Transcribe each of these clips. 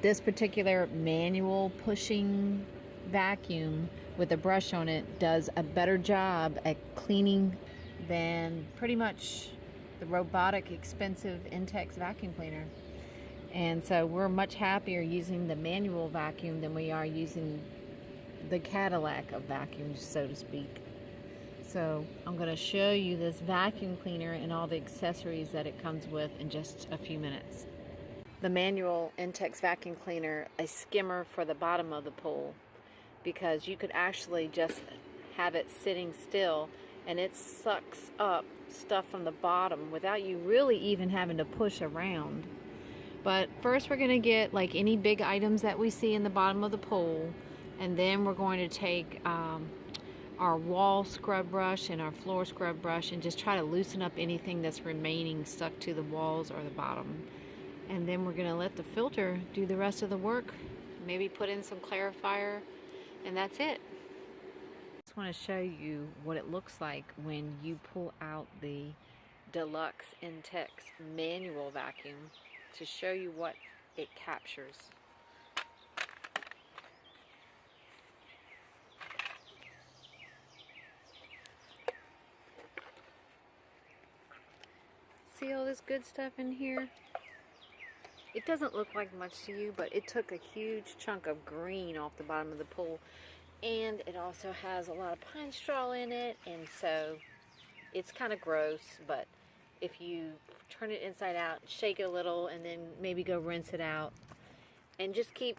this particular manual pushing vacuum with a brush on it does a better job at cleaning than pretty much the robotic expensive Intex vacuum cleaner. And so we're much happier using the manual vacuum than we are using the Cadillac of vacuums, so to speak. So I'm going to show you this vacuum cleaner and all the accessories that it comes with in just a few minutes. The manual Intex vacuum cleaner, a skimmer for the bottom of the pool, because you could actually just have it sitting still and it sucks up stuff from the bottom without you really even having to push around. But first we're going to get like any big items that we see in the bottom of the pool, and then we're going to take our wall scrub brush and our floor scrub brush and just try to loosen up anything that's remaining stuck to the walls or the bottom. And then we're going to let the filter do the rest of the work, maybe put in some clarifier, and that's it. I just want to show you what it looks like when you pull out the Deluxe Intex manual vacuum to show you what it captures. See all this good stuff in here? It doesn't look like much to you, but it took a huge chunk of green off the bottom of the pool, and it also has a lot of pine straw in it, and so it's kind of gross. But if you turn it inside out, shake it a little, and then maybe go rinse it out, and just keep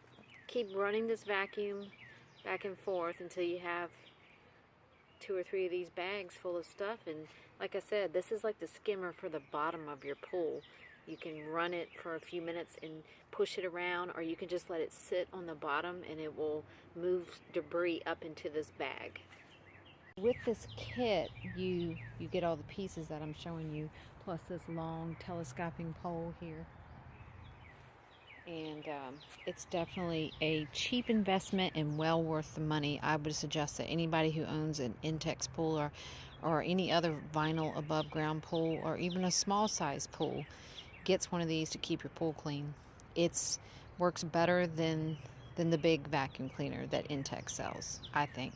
running this vacuum back and forth until you have 2 or 3 of these bags full of stuff. And like I said, this is like the skimmer for the bottom of your pool. You can run it for a few minutes and push it around, or you can just let it sit on the bottom and it will move debris up into this bag. With this kit, you get all the pieces that I'm showing you, plus this long telescoping pole here. And it's definitely a cheap investment and well worth the money. I would suggest that anybody who owns an Intex pool or any other vinyl above ground pool, or even a small size pool, gets one of these to keep your pool clean. It works better than the big vacuum cleaner that Intex sells, I think.